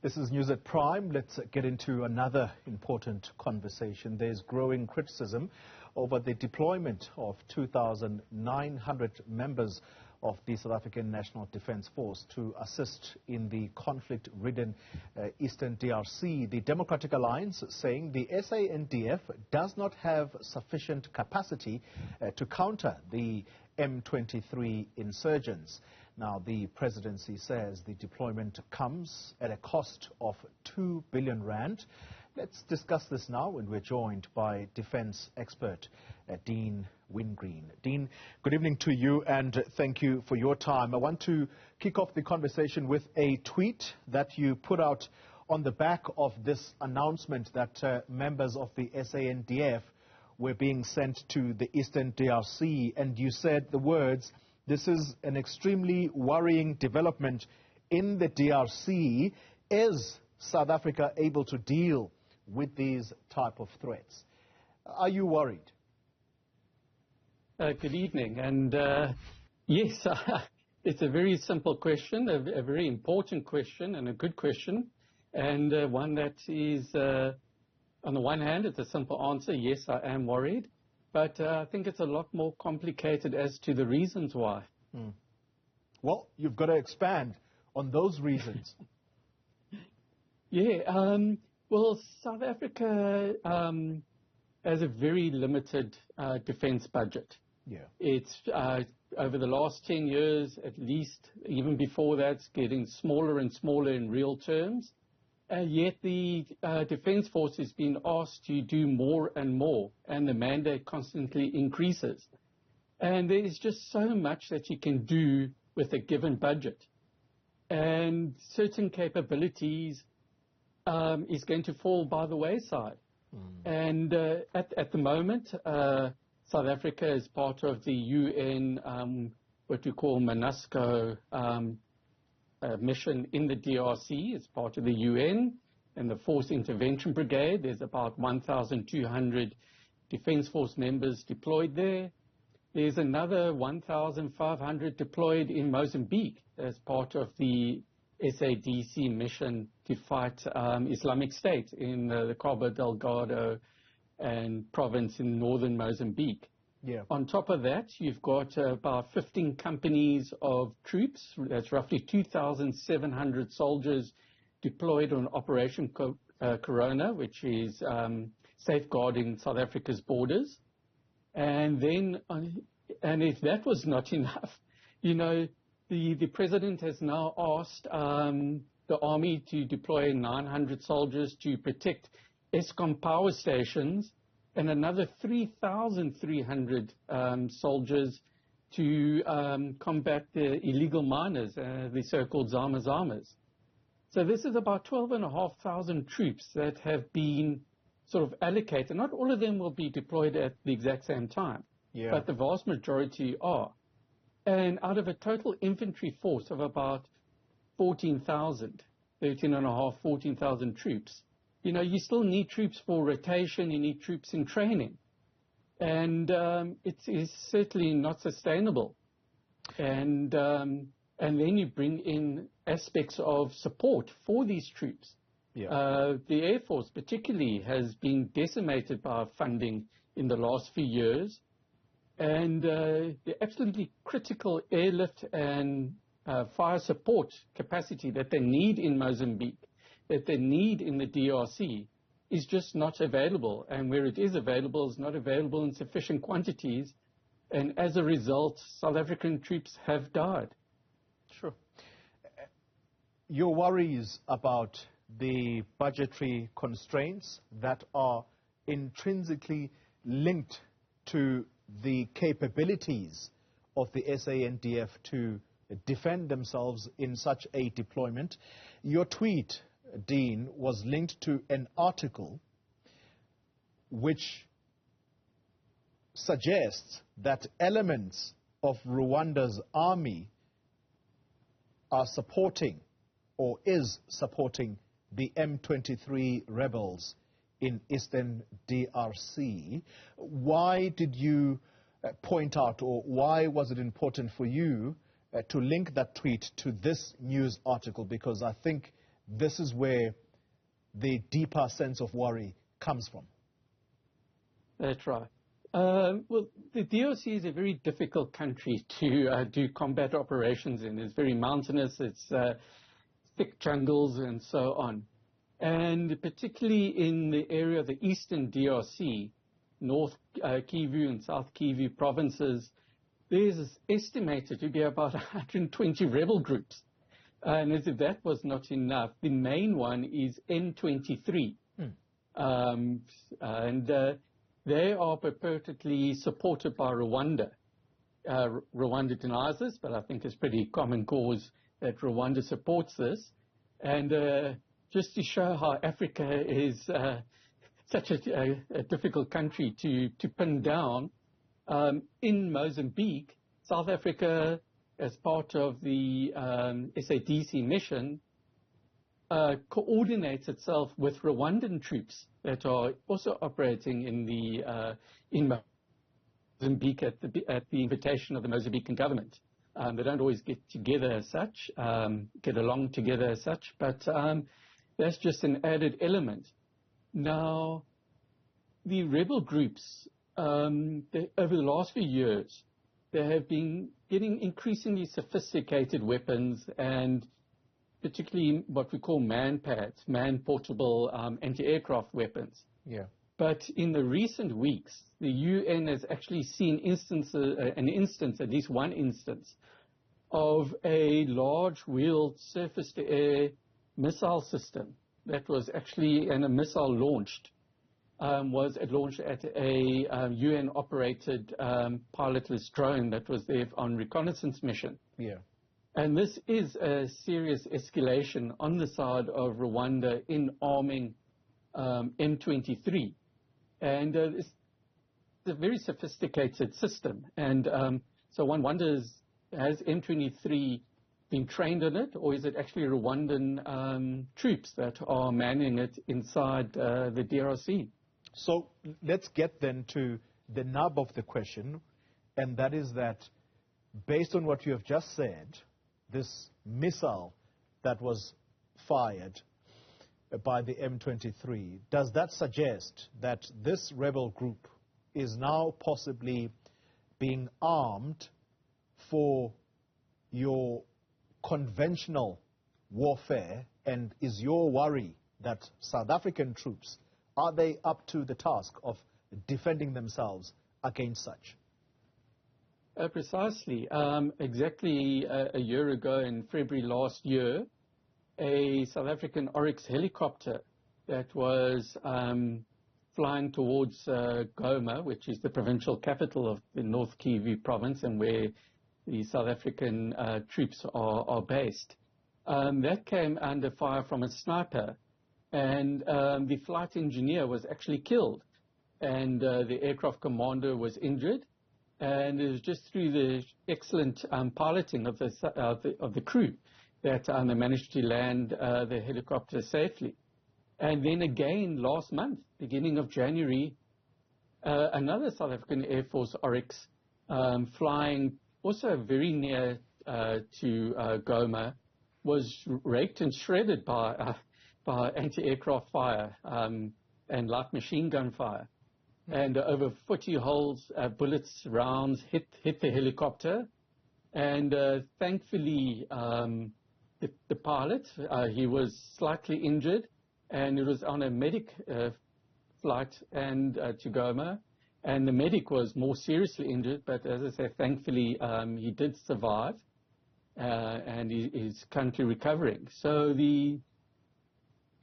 This is News at Prime. Let's get into another important conversation. There's growing criticism over the deployment of 2,900 members of the South African National Defence Force to assist in the conflict-ridden Eastern DRC. The Democratic Alliance saying the SANDF does not have sufficient capacity to counter the M23 insurgents. Now, the presidency says the deployment comes at a cost of 2 billion rand. Let's discuss this now, and we're joined by defense expert Dean Wingrin. Dean, good evening to you, and thank you for your time. I want to kick off the conversation with a tweet that you put out on the back of this announcement that members of the SANDF were being sent to the Eastern DRC, and you said the words, "This is an extremely worrying development in the DRC. Is South Africa able to deal with these type of threats?" Are you worried? Good evening. And yes, it's a very simple question, a very important question and a good question, and one that is, on the one hand, it's a simple answer. Yes, I am worried. But I think it's a lot more complicated as to the reasons why. Well, you've got to expand on those reasons. Yeah. Well, South Africa has a very limited defense budget. Yeah. It's over the last 10 years, at least, even before that, it's getting smaller and smaller in real terms. Yet the Defence Force has been asked to do more and more, and the mandate constantly increases. And there is just so much that you can do with a given budget. And certain capabilities is going to fall by the wayside. And at the moment, South Africa is part of the UN, what we call MONUSCO mission in the DRC. It's part of the UN and the Force Intervention Brigade. There's about 1,200 Defence Force members deployed there. There's another 1,500 deployed in Mozambique as part of the SADC mission to fight Islamic State in the Cabo Delgado and province in northern Mozambique. Yeah. On top of that, you've got about 15 companies of troops. That's roughly 2,700 soldiers deployed on Operation Corona, which is safeguarding South Africa's borders. And then, and if that was not enough, you know, the president has now asked the army to deploy 900 soldiers to protect Eskom power stations, and another 3,300 soldiers to combat the illegal miners, the so-called Zamas. So this is about 12,500 troops that have been sort of allocated. Not all of them will be deployed at the exact same time, but the vast majority are. And out of a total infantry force of about 14,000, 14,000 troops, you know, you still need troops for rotation, you need troops in training. And it is certainly not sustainable. And then you bring in aspects of support for these troops. Yeah. The Air Force particularly has been decimated by funding in the last few years. And the absolutely critical airlift and fire support capacity that they need in Mozambique, that they need in the DRC, is just not available. And where it is available, is not available in sufficient quantities. And as a result, South African troops have died. Sure. Your worries about the budgetary constraints that are intrinsically linked to the capabilities of the SANDF to defend themselves in such a deployment. Your tweet, Dean, was linked to an article which suggests that elements of Rwanda's army are supporting or is supporting the M23 rebels in Eastern DRC. Why did you point out, or why was it important for you to link that tweet to this news article? Because I think this is where the deeper sense of worry comes from. That's right. Well, the DRC is a very difficult country to do combat operations in. It's very mountainous, it's thick jungles and so on. And particularly in the area of the Eastern DRC, North Kivu and South Kivu provinces, there's estimated to be about 120 rebel groups. And as if that was not enough, the main one is N23. They are purportedly supported by Rwanda. Rwanda denies this, but I think it's pretty common cause that Rwanda supports this. And just to show how Africa is such a difficult country to pin down, in Mozambique, South Africa, as part of the SADC mission, coordinates itself with Rwandan troops that are also operating in Mozambique at the invitation of the Mozambican government. They don't always get together as such, get along together as such, but that's just an added element. Now, the rebel groups, over the last few years, they have been getting increasingly sophisticated weapons, and particularly what we call man-pads, man-portable anti-aircraft weapons. Yeah. But in the recent weeks, the UN has actually seen at least one instance, of a large-wheeled surface-to-air missile system that was actually, and a missile launched, was launched at a UN-operated pilotless drone that was there on reconnaissance mission. Yeah. And this is a serious escalation on the side of Rwanda in arming M23. And it's a very sophisticated system. And so one wonders, has M23 been trained in it, or is it actually Rwandan troops that are manning it inside the DRC? So let's get then to the nub of the question, and that is that based on what you have just said, this missile that was fired by the M23, does that suggest that this rebel group is now possibly being armed for your conventional warfare? And is your worry that South African troops, are they up to the task of defending themselves against such? Precisely. Exactly a year ago, in February last year, a South African Oryx helicopter that was flying towards Goma, which is the provincial capital of the North Kivu province and where the South African troops are based, that came under fire from a sniper. And the flight engineer was actually killed, and the aircraft commander was injured. And it was just through the excellent piloting of the crew that they managed to land the helicopter safely. And then again last month, beginning of January, another South African Air Force Oryx flying also very near to Goma was raked and shredded by anti-aircraft fire and light machine gun fire. And over 40 holes, bullets, rounds hit the helicopter. And thankfully, the pilot, he was slightly injured, and it was on a medic flight and to Goma. And the medic was more seriously injured, but as I say, thankfully, he did survive, and he is currently recovering. So the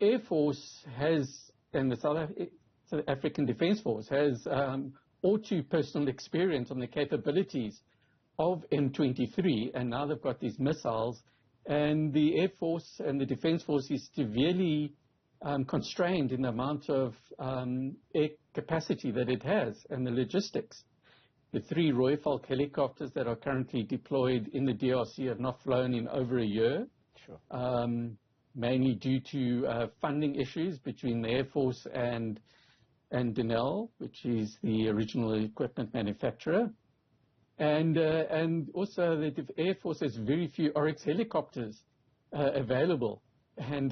Air Force has, and the South African Defence Force has all too personal experience on the capabilities of M23, and now they've got these missiles, and the Air Force and the Defence Force is severely constrained in the amount of air capacity that it has and the logistics. The 3 Rooivalk helicopters that are currently deployed in the DRC have not flown in over a year. Sure. Mainly due to funding issues between the Air Force and Denel, which is the original equipment manufacturer. And also the Air Force has very few Oryx helicopters available. And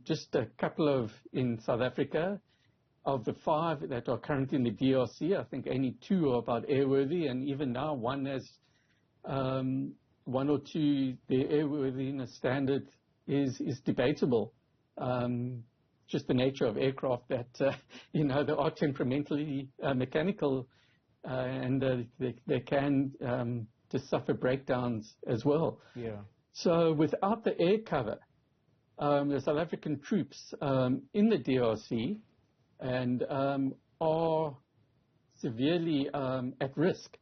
just a couple of in South Africa. Of the 5 that are currently in the DRC, I think only 2 are about airworthy, and even now one has 1 or 2. The airworthiness standard is debatable. Just the nature of aircraft that they are temperamentally mechanical, and they can just suffer breakdowns as well. Yeah. So without the air cover, the South African troops in the DRC and are severely at risk,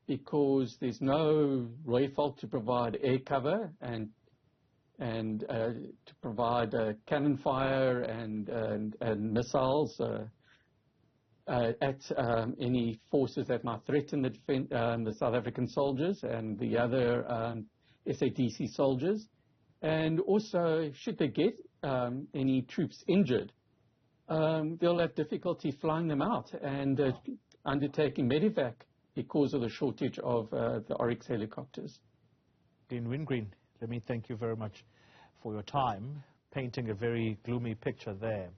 because there's no Rooivalk to provide air cover and to provide cannon fire and missiles at any forces that might threaten the South African soldiers and the other SADC soldiers. And also, should they get any troops injured, they'll have difficulty flying them out and undertaking medevac because of the shortage of the Oryx helicopters. Dean Wingrin, let me thank you very much for your time, painting a very gloomy picture there.